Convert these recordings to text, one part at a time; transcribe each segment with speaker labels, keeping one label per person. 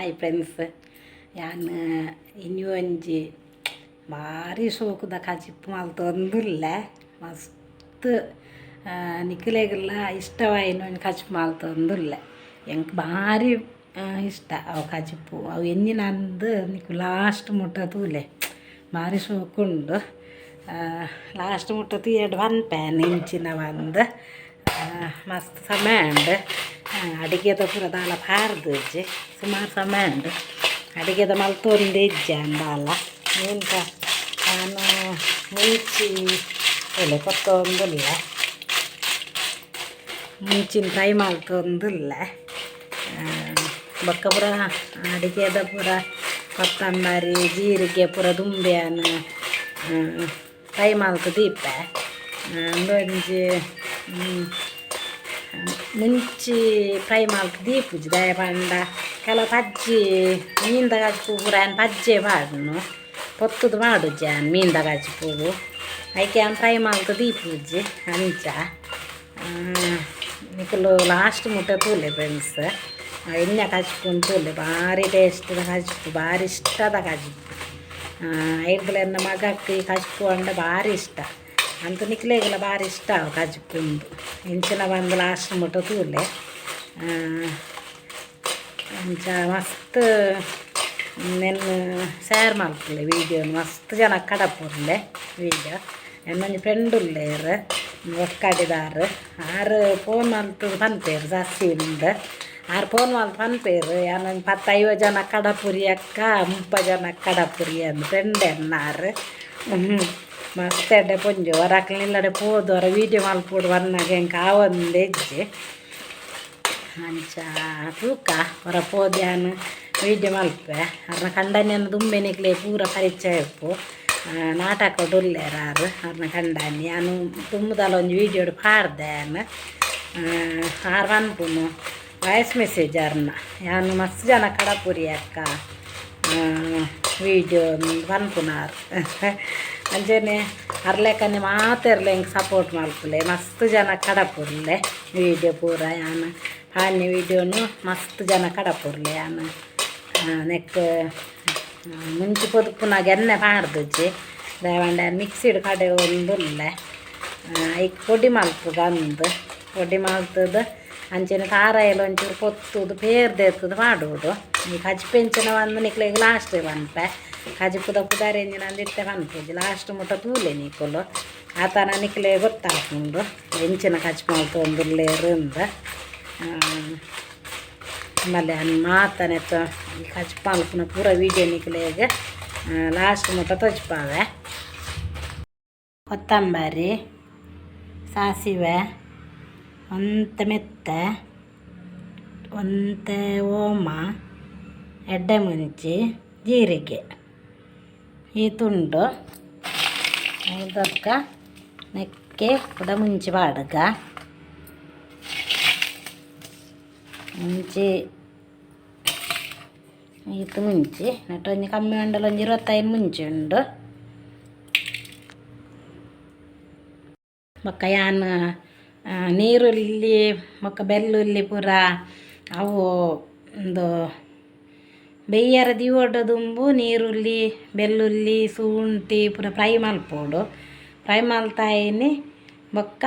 Speaker 1: Hi friends, ನಾನು ಇನ್ನೂ ಒಂಜಿ ಭಾರಿ ಶೋಕದ ಕಜಿಪ್ಪು ಮಲ್ತೊಂದುಲ್ಲ. ಮಸ್ತ್ ನಿಖಿಲೆಗೆಲ್ಲ ಇಷ್ಟವಾಯಿನ ಒಂದು ಕಜಿಪ್ಪು ಮಲ್ತೊಂದುಲ್ಲ. ಎಂಕ್ ಭಾರಿ ಇಷ್ಟ ಅವು ಕಜಿಪ್ಪು. ಅವು ಎನ್ನಿನಂದು ನಿಕ್ಕು ಲಾಸ್ಟ್ ಮುಟ್ಟ ತೂಲೆ ಭಾರಿ ಶೋಕುಂಡು. ಲಾಸ್ಟ್ ಮುಟ್ಟ ತೂಯೆಡು ಪನ್ಪೇನ್ ಇಂಚಿನ ಒಂದು ಮಸ್ತ್ ಸಮಯ ಉಂಡು. ಅಡಿಗೆದ ಪೂರ ದಾಲ ಪಾರ್ದಜ್ಜಿ ಸುಮಾರು ಸಮಯ ಉಂಡು. ಅಡಿಗೆದ ಮಲ್ತೊಂದು ಇಜ್ಜೆ ಅಂದಾಲ ಎಂತ ನಾನು ಮುಂಚಿ ಒಲೆ ಕೊತ್ತೊಂದುಲ್ಲ, ಮುಂಚಿನ ಫ್ರೈ ಮಲ್ತೊಂದುಲ್ಲ. ಬೊಕ್ಕ ಪೂರ ಅಡಿಗೆದ ಪೂರ ಕೊತ್ತಂಬರಿ ಜೀರಿಗೆ ಪೂರ ದುಂಬೆಯನ್ನು ಫ್ರೈ ಮಲ್ತು ದೀಪೆ ಒಂದೊಂಜಿ ಮುಂಚಿ ಫ್ರೈ ಮಲ್ತು ದೀಪುಜಿ ದಯ ಪಂಡ ಕೆಲವು ಪಜ್ಜಿ ಮೀನ್ದ ಗಜ್ಪು ಪೂರ ಏನು ಪಜ್ಜೆ ಪಾಡ್ನು ಪೊತ್ತುದು ಮಾಡುಜ್ಜಿ ಅನ್ ಮೀನ್ದ ಗಜ್ಪುಗು ಐಕೆ ಫ್ರೈ ಮಲ್ತು ದೀಪುಜ್ಜಿ ಅಂಚ ನಿಕಲು ಲಾಸ್ಟ್ ಮುಟ್ಟ ತೂಲೆ ಫ್ರೆಂಡ್ಸ್. ಎಣ್ಣೆ ಕಜ್ಪುಂಡು ತೂಲೆ ಭಾರಿ ಟೇಸ್ಟ್ದ ಕಜ್ಪು, ಭಾರಿ ಇಷ್ಟದ ಕಜ್ಪು. ಐಡ್ಗಳೆನ್ನ ಮಗಕ್ಕೆ ಈ ಕಜ್ಪು ಅಂಡ ಭಾರಿ ಇಷ್ಟ ಅಂತ ನಿಕ್ಲೆಗೆಲ್ಲ ಭಾರಿ ಇಷ್ಟ ಅವು ಕಜ್ಪುಂಡು. ಇಂಚಿನ ಬಂದು ಲಾಸ್ಟ್ ಮುಟ್ಟ ತೂಲೆ ಅಂಚ ಮಸ್ತ್ ನೆನ್ನು ಶೇರ್ ಮಾಡ್ತಲೆ ವೀಡಿಯೋನ ಮಸ್ತ್ ಜನ ಕಡಪುರ್ಲೆ ವೀಡಿಯೋ. ಎನ್ನೊಂದು ಫ್ರೆಂಡ್ ಉಳ್ಳೇರು ಒಕ್ಕಡಿದಾರು ಆರು ಫೋನ್ ಮಲ್ತು ಪನ್ಪೇರು ಜಾಸ್ತಿಯಿಂದ ಆರು ಫೋನ್ ಮಲ್ತು ಪನ್ಪೇರು. ಯಾನೊಂದು 10-50 ಜನ ಕಡಪುರಿ ಅಕ್ಕ 30 ಜನ ಕಡಪುರಿ ಅಂದು ಫ್ರೆಂಡ್ ಎನ್ನಾರು ಮಸ್ತ್ ಎಡ್ಡೆ ಪೊಂಜು ಹೊರಕ್ಲಿಲ್ಲಡೆ ಪೋದವರ ವೀಡಿಯೋ ಮಲ್ಪೋಡು ಬನ್ನಾಗ ಎಂಕ ಒಂದು ಹೆಜ್ಜೆ ಅಂಚ ತೂಕ ಹೊರ ಪೋದ್ಯಾನು ವೀಡಿಯೋ ಮಲ್ಪೆ ಅವ್ರನ್ನ ಕಂಡನಿಯನ್ನು ದುಂಬೆನಿಕ್ಲೆ ಪೂರ ಪರಿಚಯ ಇಪ್ಪು ನಾಟಕ ಡೊಲ್ಲೆರಾರು ಅವ್ರನ್ನ ಕಂಡನಿ ನಾನು ತುಂಬದಲ್ಲ ಒಂದು ವೀಡಿಯೋಡು ಪಾಡ್ದೇನು ಆರು ಪನ್ಪುನು ವಾಯ್ಸ್ ಮೆಸೇಜ್ ಅವ್ರನ್ನ ನಾನು ಮಸ್ತ್ ಜನ ಕಡಪುರಿ ಅಕ್ಕ ವೀಡಿಯೋ ಪನ್ಪುನಾರು ಅಂಜನೆ ಅರ್ಲೆಕನೆ ಮಾತೆರ್ಲೆ ಹಿಂಗೆ ಸಪೋರ್ಟ್ ಮಲ್ಪುಲೆ ಮಸ್ತ್ ಜನ ಕಡಪುರ್ಲೆ ವೀಡಿಯೋ ಪೂರ ಯಾನು ಹಾನಿ ವೀಡಿಯೋನು ಮಸ್ತ್ ಜನ ಕಡಪುರ್ಲೆ ಯಾನು ನೆಕ್ ಮುಂಚೆ ಪೊದುಪುನಾಗ ಎಣ್ಣೆ ಪಾಡ್ದುಜ್ಜಿ ದಯವಂಡ ಮಿಕ್ಸಿಡ್ ಕಡೆ ಒಂದುಲ್ಲೆ ಈಗ ಪೊಡಿ ಮಲ್ಪು ಗಂದು ಪೊಡಿ ಮಲ್ತದು ಅಂಚೆನ ಖಾರ ಎಲ್ಲ ಒಂಚೂರು ಪೊತ್ತುದು ಪೇರ್ದೆತ್ತದು ಮಾಡುವುದು. ಈ ಕಜ್ಪೆಂಚಿನ ಒಂದು ನಿಕ್ಲೆಗೆ ಲಾಸ್ಟ್ ಪನ್ಪೆ ಕಜಿಪುದ ಪುದಾರೆಂಜಿನ ಅಂದಿಟ್ಟೆ ಪನ್ಪುಜಿ ಲಾಸ್ಟ್ ಮುಟ್ಟ ತೂಲೆ ನಿಕ್ಕಲು ಆತನ ನಿಕ್ಲೆ ಗೊತ್ತಾಗ್ತುಂಡು ಎಂಚಿನ ಕಜ್ಪು ಮಲ್ತೊಂದುಲ್ಲೇರಿಂದ ಆಮೇಲೆ ಮಾತನೆತ್ತ ಈ ಕಜ್ಪು ಮಲ್ಪುನ ಪೂರ ವೀಡಿಯೋ ನಿಕ್ಲೆಗೆ ಲಾಸ್ಟ್ ಮುಟ್ಟ ತೊಜ್ಪಾವೆ. ಕೊತ್ತಂಬರಿ ಸಾಸಿವೆ ಒಂತೆ ಮೆತ್ತೆ ಒಂತೆ ಓಮ ಎಡ್ಡೆ ಮುಂಚಿ ಜೀರಿಗೆ ಈ ತುಂಡು ಇದಕ್ಕ ನೆಕ್ಕೆ ಕೂಡ ಮುಂಚಿ ಬಾಡುಗ ಮುಂಚಿ ಈತು ಮುಂಚಿ ನೆಟ್ಟೊಂದು ಕಮ್ಮಿ ಉಂಡಲ್ಲ ಒಂದು 25 ಮುಂಚಿ ಉಂಡು. ಬೊಕ್ಕ ಯಾನು ನೀರುಳ್ಳಿ ಬೊಕ್ಕ ಬೆಳ್ಳುಳ್ಳಿ ಪೂರ ಅವು ಒಂದು ಬೆಯ್ಯರ ದಿವೊಡ್ಡ ದುಂಬು ನೀರುಳ್ಳಿ ಬೆಳ್ಳುಳ್ಳಿ ಶುಂಠಿ ಪೂರ ಫ್ರೈ ಮಲ್ಪೋಡು. ಫ್ರೈ ಮಲ್ತಾಯಿನಿ ಬೊಕ್ಕ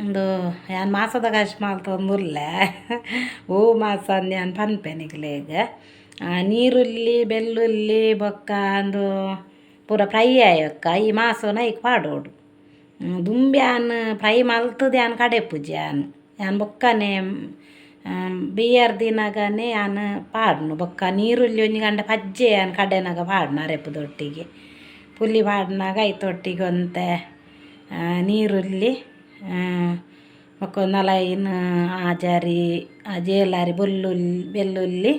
Speaker 1: ಒಂದು ಯಾನು ಮಾಸದ ಕಷ್ಟ ಮಲ್ತೊಂದುಲ್ಲ ಮಾಸ ಅಂದು ಯಾನು ಪನ್ಪೆನಿಗ್ಲೇಗೆ ನೀರುಳ್ಳಿ ಬೆಳ್ಳುಳ್ಳಿ ಬೊಕ್ಕ ಒಂದು ಪೂರ ಫ್ರೈ ಆಯಕ್ಕ ಈ ಮಾಸನ ಈಗ ಪಾಡೋಡು ದುಂಬ್ಯಾನ್ ಫ್ರೈ ಮಲ್ತದು ಯಾನು ಕಡೆ ಪೂಜೆ ಯಾನು ಬೊಕ್ಕನೆ ಬೇಯರ್ ದಿನಾಗನೇ ಯಾನು ಪಾಡ್ನು. ಬೊಕ್ಕ ನೀರುಳ್ಳಿ ಒಂಜಿ ಗಂಟೆ ಪಜ್ಜೆ ಯಾನು ಕಡೆನಾಗ ಪಾಡ್ನು ಅರೆಪುದೊಟ್ಟಿಗೆ ಪುಲಿ ಪಾಡ್ನಾಗ ಐತೊಟ್ಟಿಗೆ ಒಂತೆ ನೀರುಳ್ಳಿ ಬೊಕ್ಕ ನಲೈನ ಆಜಾರಿ ಜೇಲಾರಿ ಬೆಳ್ಳುಳ್ಳಿ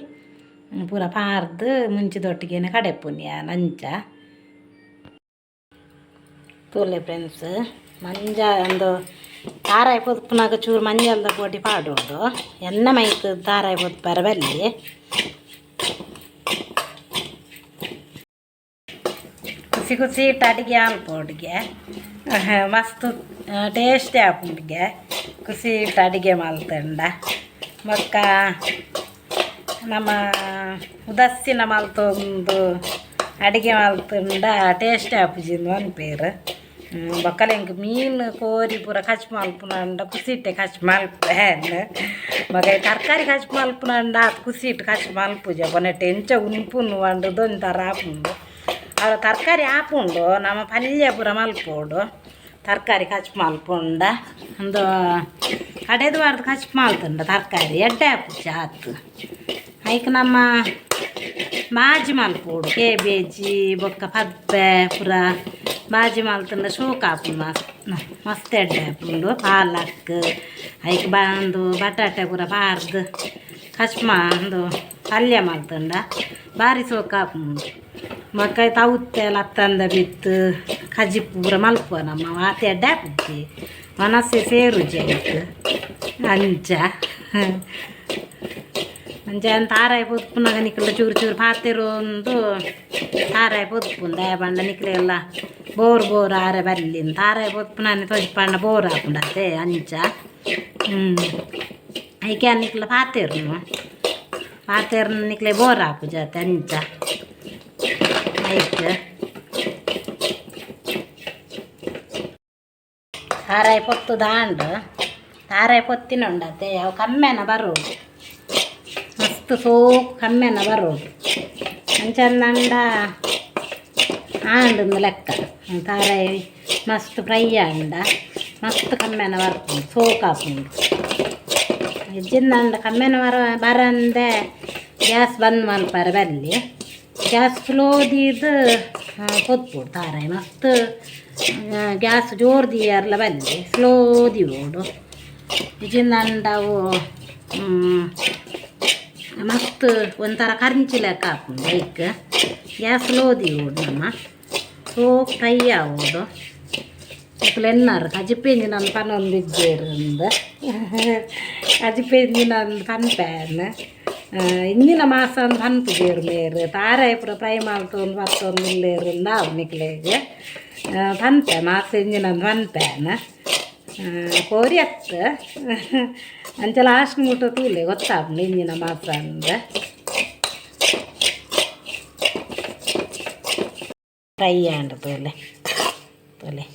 Speaker 1: ಪೂರ ಪಾರ್ದು ಮುಂಚಿದೊಟ್ಟಿಗೆ ಕಡೆಪುನಿ ಯಾನು ಅಂಚ ತೂಲೆ ಫ್ರೆಂಡ್ಸ್. ಮಂಜ ಒಂದು ತಾರಾಯಿ ಪೊದ್ಪುನಾಗ ಚೂರು ಮಂಜಲ್ದ ಪೊಡಿ ಪಾಡೋದು ಎಣ್ಣೆ ಮೈತು ತಾರಾಯಿ ಪೊದ್ಪರ ಬಲ್ಲಿ ಕುಸಿ ಕುಸಿ ಇಟ್ಟು ಅಡಿಗೆ ಆಲ್ಪೋಡಿಗೆ ಮಸ್ತ್ ಟೇಸ್ಟಿ ಆಪುಂಡಿಗೆ ಕುಸಿ ಇಟ್ಟು ಅಡಿಗೆ ಮಲ್ತಂಡ ಬೊಕ್ಕ ನಮ್ಮ ಉದಸ್ಸಿನ ಮಲ್ತೊಂದು ಅಡಿಗೆ ಮಲ್ತುಂಡ ಟೇಸ್ಟ್ ಆಪುಜಿಂದು ಅನ್ಪೇರು ಬೊಕ್ಕಲೆಂಗೆ ಮೀನು ಕೋರಿ ಪೂರ ಕಚ್ ಮಲ್ಪುನಂಡ ಕುಸಿಟ್ಟೆ ಕಚ್ ಮಲ್ಪೇನು ಮಗ ತರಕಾರಿ ಕಚ್ ಮಲ್ಪುನಂಡ ಅದು ಕುಸಿಟ್ಟು ಕಚ್ ಮಲ್ಪುಜ ಬೊನೆಟ್ಟೆ ಎಂಚ ಉಂಪುನು ಅಂಡು ದೊಂಥರ ಆಪುಂಡು ಅವು ತರಕಾರಿ ಆಪುಂಡು ನಮ್ಮ ಪಲ್ಯ ಪೂರ ಮಲ್ಪೋಡು ತರಕಾರಿ ಕಚ್ ಮಲ್ಪುಂಡ ಒಂದು ಕಡೆದು ವಾರದ ಕಚ್ ಮಲ್ತುಂಡ ತರಕಾರಿ ಎಡ್ಡೆ ಆಪುಜ ಆತು ಐಕ್ ನಮ್ಮ ಮಾಜಿ ಮಲ್ಪೋಡು ಕೇಬೇಜಿ ಬೊಕ್ಕ ಪಬ್ಬೆ ಪೂರ ಬಾಜಿ ಮಲ್ತುಂಡ ಶೋಕ್ ಆಪುಂಡು ಮಸ್ತ್ ಎಡ್ಡೆ ಆಪುಂಡು ಪಾಲಕ್ ಐಕ್ ಒಂದು ಬಟಾಟೆ ಪೂರ ಪಾರ್ದು ಕಚ್ಮಾಂದು ಪಲ್ಯ ಮಲ್ತುಂಡ ಭಾರಿ ಸೋಕ್ ಆಪುಂಡು ಮಕ್ಕ ತವುತ್ತೆ ಲತ್ತಂದ ಬಿತ್ತು ಕಜ್ಜಿ ಪೂರ ಮಲ್ಪುವ ನಮ್ಮ ಮಾತೆ ಎಡ್ಡೆ ಆಪುಜ್ಜಿ ಮನಸ್ಸೆ ಸೇರುಜಿ ಆಯ್ತು ಅಂಚ ಅಂಚ ತಾರಾಯಿ ಪೊದ್ಪುನಾಗ ನಿಕ್ಲ ಚೂರು ಚೂರು ಪಾತೆರು ಒಂದು ತಾರಾಯಿ ಪೊದ್ಪುಂಡು ದಯ ಬಂಡ ನಿಕ್ಲೆಲ್ಲ ಬೋರ್ ಆರೆ ಬರ್ಲಿ ತಾರಾಯಿ ಪೊದ್ಪುನಾನೆ ತೊಜ್ಪಂಡ ಬೋರ್ ಹಾಕೊಂಡತ್ತೆ ಅಂಚ ಐಕೆ ನಿಕ್ಲ ಪಾತೆರ್ನು ನಿಕ್ಲೆ ಬೋರ್ ಹಾಕುಜಾತೆ ಅಂಚ ಐಕ್ ತಾರಾಯಿ ಪೊತ್ತು ದಾಂಡು ತಾರಾಯಿ ಪೊತ್ತಿನುಂಡತ್ತೆ ಅವು ಕಮ್ಮೆನ ಬರೋದು ಮಸ್ತ್ ಸೋಕು ಕಮ್ಮೆನ ಬರೋದು ಅಂಚಂದಂಡ ಆಂಡು ಲೆಕ್ಕ ತಾರಾಯಿ ಮಸ್ತ್ ಫ್ರೈ ಆಂಡ ಮಸ್ತ್ ಕಮ್ಮೆನ ಬರ್ಪುಂಡು ಸೋಕು ಹಾಪುಂಡು ಇಜ್ಜಿಂದಂಡ ಕಮ್ಮೆನ ಬರಂದೆ ಗ್ಯಾಸ್ ಬಂದ್ ಮಲ್ಪಾರೆ ಬರಲಿ ಗ್ಯಾಸ್ ಸ್ಲೋದಿದ್ದು ಪೊತ್ಪುಡು ತಾರಾಯಿ ಮಸ್ತ್ ಗ್ಯಾಸ್ ಜೋರ್ದಿಯರ್ಲ ಬರಲಿ ಸ್ಲೋದಿ ಓಡು ಇಜ್ಜಿಂದಂಡವು ಮಸ್ತ್ ಒಂಥರ ಕರ್ಂಚಿ ಲೆಕ್ಕ ಹಾಕೊಂಡು ಐಕ್ ಗ್ಯಾಸ್ ಲೋದಿ ಓಡು ನಮ್ಮ ಸೋಪ್ ಫ್ರೈ ಆಗೋಡು ಎನ್ನಾರು ಕಜಿಪೇಂಜಿ ನನ್ನ ಪನ್ನೊಂದು ಇದ್ದೇರಿಂದ ಕಜಿಪೇಂಜಿ ನನ್ನ ಪನ್ಪೇನ್ ಇಂದಿನ ಮಾಸ ಒಂದು ಪನ್ಪುಜೇರು ಮೇರು ತಾರಾಯಿ ಪೂರ ಫ್ರೈ ಮಾಡ್ತೊಂದು ಮತ್ತೊಂದು ಇಲ್ಲೇರಿಂದ ಅವು ನಿಕ್ಲೆಗೆ ಪನ್ಪೆ ಮಾಸ ಇಂಜಿನೊಂದು ಪನ್ಪೇನ ಕೋರಿ ಅತ್ತ ಅಂಚ ಲಾಸ್ಟ್ ಮುಟ್ಟ ತೂಲೆ ಗೊತ್ತಾಗ್ಲಿ ಇಂಜಿನ ಮಾಸ ಅಂದ್ರೆ ಫ್ರೈ ಆಂಡ ತೋಲೆ ತೊಲೆ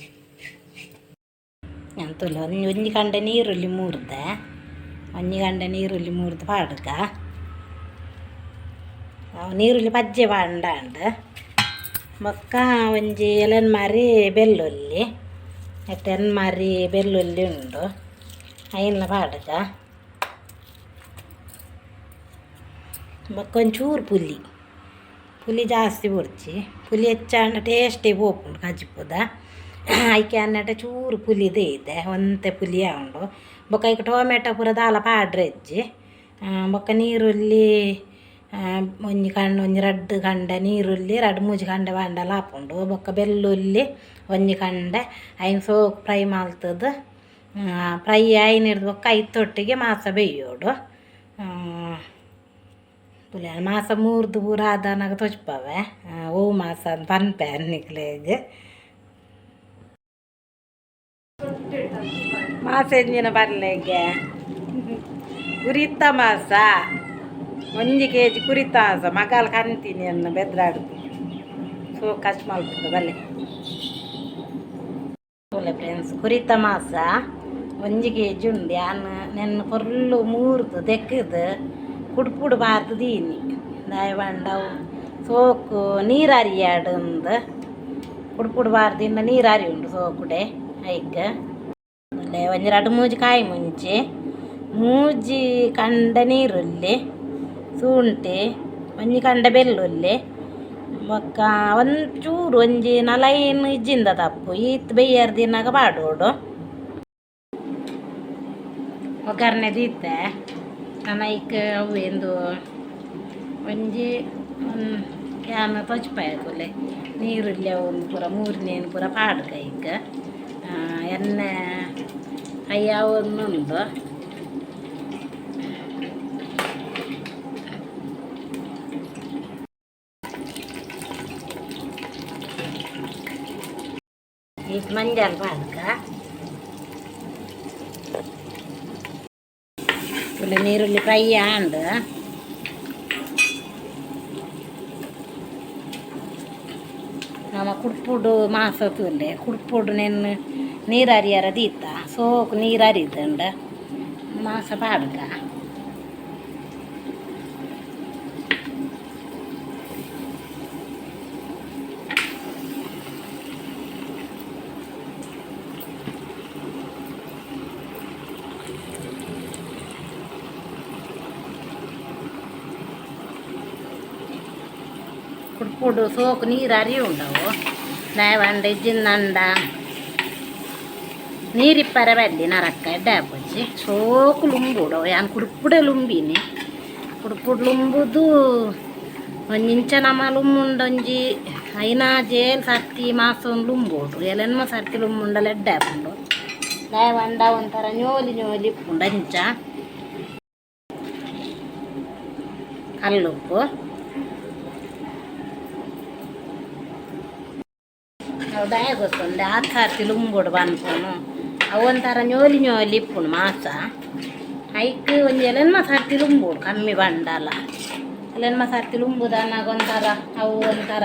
Speaker 1: ಒಂಜಿ ಕಂಡೆ ನೀರುಳ್ಳಿ ಮೂರ್ದೆ ಪಾಡ್ಗ ನೀರುಳ್ಳಿ ಪಜ್ಜೆ ಪಾಂಡ ಬೊಕ್ಕ ಒಂಜಿ ಎಲೆನ್ ಮಾರಿ ಬೆಳ್ಳುಳ್ಳಿ ಎಟ್ಟೆನ್ ಮಾರಿ ಬೆಳ್ಳುಳ್ಳಿ ಉಂಡು ಐನ ಪಾಡ್ಗ ಬೊಕ್ಕ ಒಂಚೂರು ಪುಲಿ ಜಾಸ್ತಿ ಬುಡ್ಚಿ ಪುಲಿ ಹೆಚ್ಚಾಂಡ ಟೇಸ್ಟೇ ಪೋಪುಂಡು ಕಜ್ಜಿಪುದ ಐಕೆ ಅನ್ನಟ ಚೂರು ಪುಲಿದೇ ಇದೆ ಒಂತೆ ಪುಲಿ ಉಂಡು ಬೊಕ್ಕ ಐಕೆ ಟೊಮೆಟೊ ಪೂರ ದಾಲ ಪಾಡ್ರೆ ಇಜ್ಜಿ ಬೊಕ್ಕ ನೀರುಳ್ಳಿ ಒಂಜಿ ರಡ್ಡು ಕಂಡೆ ನೀರುಳ್ಳಿ ರಡ್ಡು ಮೂಜಿ ಕಂಡೆ ಬಾಂಡಲ ಹಾಪುಂಡು ಬೊಕ್ಕ ಬೆಳ್ಳುಳ್ಳಿ ಒಂಜಿ ಕಂಡೆ ಐನ್ ಸೋಕ್ ಫ್ರೈ ಮಲ್ತದು ಫ್ರೈ ಐನಿಡ್ದು ಬೊಕ್ಕ ಐತೊಟ್ಟಿಗೆ ಮಾಸ ಬೇಯೋಡು ಪುಲಿ ಮಾಸ ಮೂರ್ದು ಪೂರ ಆದನಾಗ ತೊಚ್ಪವೆ ಓ ಮಾಸ ಪನ್ಪೆ ನಿಕ್ಲೆಗೆ ಮಾಸ ಎಂಜಿನ ಬರ್ಲೆಗೆ ಕುರಿತ ಮಾಸ 1 kg ಕುರಿತ ಮಾಸ ಮಗಾಲ ಕಂತೀನಿ ಅನ್ನ ಬೆದ್ರಾಡು ಸೊ ಕಚ್ ಮಾಡ್ತದೆ ಬಲ್ಲೆ ಒಳ್ಳೆ ಫ್ರೆಂಡ್ಸ್ ಕುರಿತ ಮಾಸ 1 kg ಉಂಡು ಯಾನು ನೆನ್ನ ಫುಲ್ಲು ಮೂರ್ದು ದೆಕ್ಕದು ಕುಡ್ಪುಡು ಬಾರ್ದು ದೀನಿ ದಾಯಬಂಡವು ಸೋಕು ನೀರರಿಯಾಡುಂದು ಕುಡ್ಪುಡು ಬಾರ್ದಿಂದ ನೀರಾರಿ ಉಂಡು ಸೋಕುಡೆ ಐಕ್ ಒಳ್ಳೆ ಒಂಜಿ ರಡ್ಡು ಮೂಜಿ ಕಾಯಿ ಮುಂಚಿ ಮೂಜಿ ಕಂಡ ನೀರುಳ್ಳಿ ಶುಂಠಿ ಒಂಜಿ ಕಂಡ ಬೆಳ್ಳುಳ್ಳಿ ಬೊಕ್ಕ ಒಂಚೂರು ಒಂಜಿ ನಲೈನು ಇಜ್ಜಿಂದ ತಪ್ಪು ಈತ್ ಬೇಯರ್ ದಿನಾಗ ಪಾಡೋಡು ಒಗ್ಗರಣೆ ದೀತೆ ನಾನು ಐಕ್ ಅವು ಎಂದು ಒಂಜಿ ಕ್ಯಾನ್ ತೊಚ್ಪಾಯಕುಲೆ ನೀರುಳ್ಳಿ ಅವು ಪೂರ ಮೂರನೇನು ಪೂರ ಪಾಡ್ಕ ಐಕ್ ಎಣ್ಣೆ ಅಯ್ಯಾವೊಂದುಂಡು ಈಗ ಮಂಜಾಲ್ ಪಾಡ್ಕ ನೀರುಳ್ಳಿ ಫ್ರೈ ಆಂಡ್ ನಮ್ಮ ಕುಡ್ಪುಡು ಮಾಸ ತೂಲೆ ಕುಡ್ಪುಡು ನೆನ್ನು ನೀರು ಹರಿಯರ ದೀತ ಸೋಕು ನೀರು ಹರಿದುಂಡು ಮಾಸ ಪಾಡ್ಗ ಕುಡ್ಪುಡು ಸೋಕು ನೀರು ಹರಿಯುಂಡವು ದಾಯವಂಡ ಇಜ್ಜಿಂದಂಡ ನೀರಿಪ್ಪರ ಬಲ್ಲಿ ನರಕ್ಕ ಎಡ್ಡಾಪುಜಿ ಸೋಕು ಲುಂಬುಡು ಯಾನ್ ಕುಡ್ಪುಡೆ ಲುಂಬಿನಿ ಕುಡ್ಪುಡು ಲುಂಬುದು ಒಂಜಿಂಚ ನಮ ಲುಂಬುಂಡೊಂಜಿ ಐನಾ ಜೇಲ್ ಸರ್ತಿ ಮಾಸ ಲುಂಬೋಡು ಎಲೆನ್ಮ ಸರ್ತಿ ಲುಂಬುಂಡಲ ಎಡ್ಡಾಪುಂಡು ದಾಯವಂಡ ಒಂಥರ ñೋಲಿ ñೋಲಿ ಇಪ್ಪುಂಡು ಅಂಚ ಕಲ್ಲುಪ್ಪು ದಯ ಗೊತ್ತುಂಡೆ ಆ ಸರ್ತಿ ಲುಂಬೋಡು ಬನ್ಪುನು ಅವು ಒಂಥರ ñೋಲಿ ñೋಲಿ ಇಪ್ಪುಂಡು ಮಾಸ ಐಕ್ ಒಂಜಿ ಎಲೆನ್ಮ ಸರ್ತಿ ಲುಂಬೋಡು ಕಮ್ಮಿ ಬಂಡಲ ಎಲೆನ್ಮ ಸರ್ತಿ ಲುಂಬುದನ್ನಾಗ ಒಂಥರ ಅವು ಒಂಥರ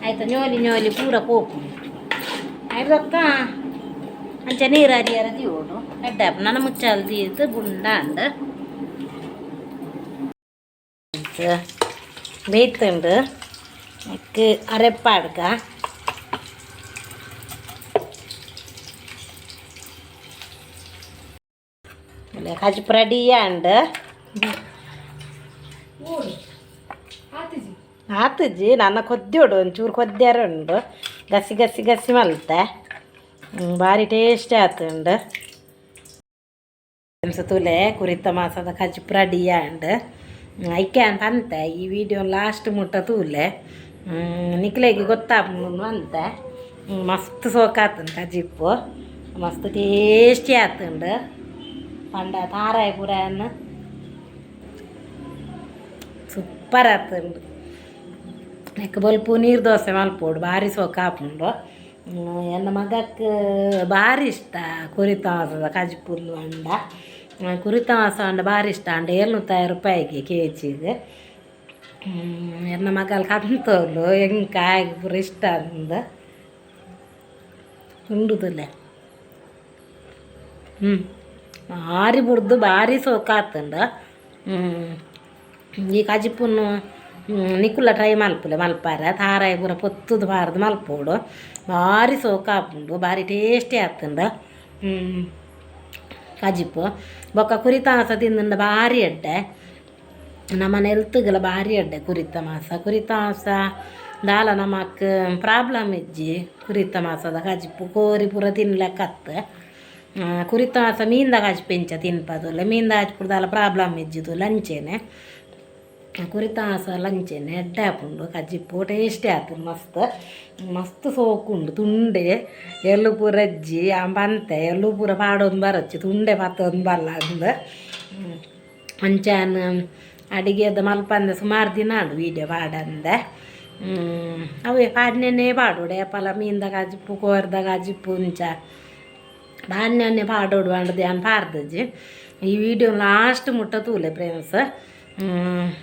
Speaker 1: ಆಯ್ತು ñೋಲಿ ñೋಲಿ ಪೂರ ಪೋಪು ಐದಕ್ಕ ಅಂಚ ನೀರು ಹರಿಯರ ದಿಯೋಡು ಎಡ್ಡಾಪು ನನ್ನ ಮುಚ್ಚಾಲ ತೀರ್ತು ಗುಂಡಾಂಡ್ ಬೇಯ್ತುಂಡು ಐಕ್ ಅರೆಪ್ಪಾಡ್ಗ ಕಜಿಪು ರೆಡಿ ಅಂಡ್ ಆತಜ್ಜಿ ನನ್ನ ಕೊದ್ದೋಡು ಒಂಚೂರು ಕೊದ್ಯಾರ ಉಂಡು ಗಸಿ ಗಸಿ ಗಸಿ ಮಲ್ತೆ ಭಾರಿ ಟೇಸ್ಟಿ ಆತುಂಡು ತುಲೆ ಕುರಿತ ಮಾಸದ ಕಜಿಪು ರೆಡಿ ಅಂಡ್ ಐಕೆ ಅಂತ ಅಂತೆ ಈ ವಿಡಿಯೋ ಲಾಸ್ಟ್ ಮುಟ್ಟ ತೂಲೆ ನಿಕ್ಲೆಗೆ ಗೊತ್ತಾಗ್ನು ಅಂತೆ ಮಸ್ತ್ ಸೋಕಾತುಂಡು ಕಜಿಪ್ಪು ಮಸ್ತ್ ಟೇಸ್ಟಿ ಆತುಂಡು ಪಂಡ ತಾರಾಯ ಪುರನ್ನು ಸೂಪರ್ ಆತುಂಡು ನೆಕ್ ಬೊಲ್ಪು ನೀರು ದೋಸೆ ಮಲ್ಪೋಡು ಭಾರಿ ಸೋಕಾಪುಂಡು ಎನ್ನ ಮಗಕ್ಕೆ ಭಾರಿ ಇಷ್ಟ ಕುರಿತ ಮಾಸದ ಕಜಿಪುಲ್ಲು ಅಂಡ ಕುರಿತ ಮಾಸ ಅಂಡ ಭಾರಿ ಇಷ್ಟ ಅಂಡ 700 kg ಎನ್ನ ಮಗಲ್ ಕಂತೋಲು ಹೆಂಗೆ ಪೂರ ಇಷ್ಟ ಅಂದು ಉಂಡುದಿಲ್ಲ ಭಾರಿ ಬುಡ್ದು ಭಾರಿ ಸೋಕಾತುಂಡು ಈ ಕಜಿಪುನ್ನು ನಿಕುಲ ಟ್ರೈ ಮಲ್ಪುಲೆ ಮಲ್ಪಾರ ತಾರಾಯ ಪೂರ ಪೊತ್ತುದು ಬಾರ್ದು ಮಲ್ಪೋಡು ಭಾರಿ ಸೋಕಾಪುಂಡು ಭಾರಿ ಟೇಸ್ಟಿ ಆತುಂಡು ಕಜಿಪು ಬೊಕ್ಕ ಕುರಿತ ಮಾಸ ತಿಂದುಂಡ ಭಾರಿ ಎಡ್ಡೆ ನಮ್ಮನೆ ಹೆಲ್ತ್ಗೆಲ್ಲ ಭಾರಿ ಎಡ್ಡೆ ಕುರಿತ ಮಾಸ ದಾಲ ನಮಕ್ ಪ್ರಾಬ್ಲಮ್ ಇಜ್ಜಿ ಕುರಿತ ಮಾಸದ ಕಜಿಪು ಕೋರಿ ಪೂರ ತಿನ್ಲೆಕ್ಕತ್ತು ಕುರಿತ ಮಾಸ ಮೀನ್ದ ಕಜಿಪು ಎಂಚ ತಿನ್ಪದುಲ್ಲ ಮೀನ್ದ ಹಚ್ಪುಡು ದಾಲ ಪ್ರಾಬ್ಲಮ್ ಇಜ್ಜಿದು ಲಂಚೇನೆ ಕುರಿತ ಮಾಸ ಲಂಚೇನೆ ಎಡ್ಡಾಪುಂಡು ಕಜಿಪು ಟೇಸ್ಟಿ ಆತು ಮಸ್ತ್ ಮಸ್ತ್ ಸೋಕುಂಡು ತುಂಡೆ ಎಳ್ಳು ಪೂರ ಅಜ್ಜಿ ಬಂತೆ ಎಳ್ಳು ಪೂರ ಪಾಡೊಂದು ಬರಚ್ಚಿ ತುಂಡೆ ಪತ್ತೊಂದು ಬಲ್ಲ ಅಂದು ಅಂಚಾನ ಅಡಿಗೆದ ಮಲ್ಪಂದೆ ಸುಮಾರು ದಿನ ಆಡು ವೀಡಿಯೋ ಪಾಡಂದೆ ಅವೇ ಪಾಡ್ನೇ ಪಾಡೋಡು ಏಪಲ ಮೀನ್ದ ಕಜಿಪು ಕೋರ್ದ ಕಜಿಪು ಉಂಚ ಬಾಡ್ನೇ ಪಾಡೋಡು ಅಂಡದು ಏನು ಪಾರ್ದಜ್ಜಿ ಈ ವಿಡಿಯೋ ಲಾಸ್ಟ್ ಮುಟ್ಟ ತೂಲೆ ಫ್ರೆಂಡ್ಸ್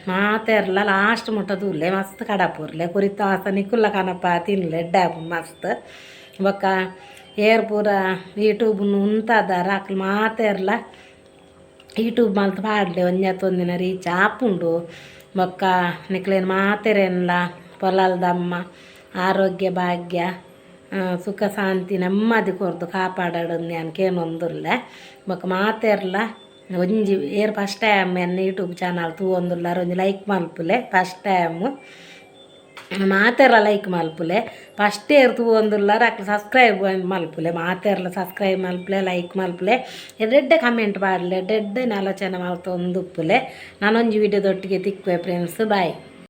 Speaker 1: ಮಾತೆರ್ಲ ಲಾಸ್ಟ್ ಮುಟ್ಟ ತೂಲೆ ಮಸ್ತ್ ಕಡಪುರ್ಲೆ ಕುರಿತ ಮಾಸ ನಿಕ್ಕುಲ್ಲ ಕನಪ ತಿನ್ಲೆ ಎಡ್ಡಾಪು ಮಸ್ತ್ ಬೊಕ್ಕ ಏರ್ ಪೂರ ಯೂಟ್ಯೂಬ್ನು ಉಂತದಾರ ಅಕ್ಲು ಮಾತೆರ್ಲ ಯೂಟ್ಯೂಬ್ ಮಲ್ತು ಪಾಡ್ಲೆ ಒಂದಿನ ರೀಚ್ ಆಪುಂಡು ಬೊಕ್ಕ ನಿಕ್ಲೇನು ಮಾತೆರೆನ್ಲ ಪೊಲಲ್ದಮ್ಮ ಆರೋಗ್ಯ ಭಾಗ್ಯ ಸುಖ ಶಾಂತಿ ನೆಮ್ಮದಿ ಕೊರ್ದು ಕಾಪಾಡೋದು ಅನ್ಕೇನೊಂದುಲ್ಲೆ ಬೊಕ್ಕ ಮಾತೆರ್ಲ ಒಂಜಿ ಏರ್ ಫಸ್ಟ್ ಟೈಮ್ ಎನ್ನ ಯೂಟ್ಯೂಬ್ ಚಾನಲ್ ತೂವೊಂದುಲ್ಲಾರ ಒಂಜಿ ಲೈಕ್ ಮಲ್ಪುಲೆ ಫಸ್ಟ್ ಟೈಮು ಮಾತೆರ್ಲ ಲೈಕ್ ಮಲ್ಪುಲೆ ಫಸ್ಟ್ ಏರ್ ತೂವೊಂದುಲ್ಲಾರ ಅಕ್ಲು ಸಬ್ಸ್ಕ್ರೈಬ್ ಮಲ್ಪುಲೆ ಮಾತೆರ್ಲ ಸಬ್ಸ್ಕ್ರೈಬ್ ಮಲ್ಪುಲೆ ಲೈಕ್ ಮಲ್ಪುಲೆ ಎಡ್ಡೆ ಕಮೆಂಟ್ ಪಾಡ್ಲೆ ಎಡ್ಡೆ ಆಲೋಚನೆ ಮಲ್ತೊಂದು ಉಪ್ಪುಲೆ ನಾನೊಂಜಿ ವಿಡಿಯೋದೊಟ್ಟಿಗೆ ತಿಕ್ಕುವೆ ಫ್ರೆಂಡ್ಸ್ ಬಾಯ್.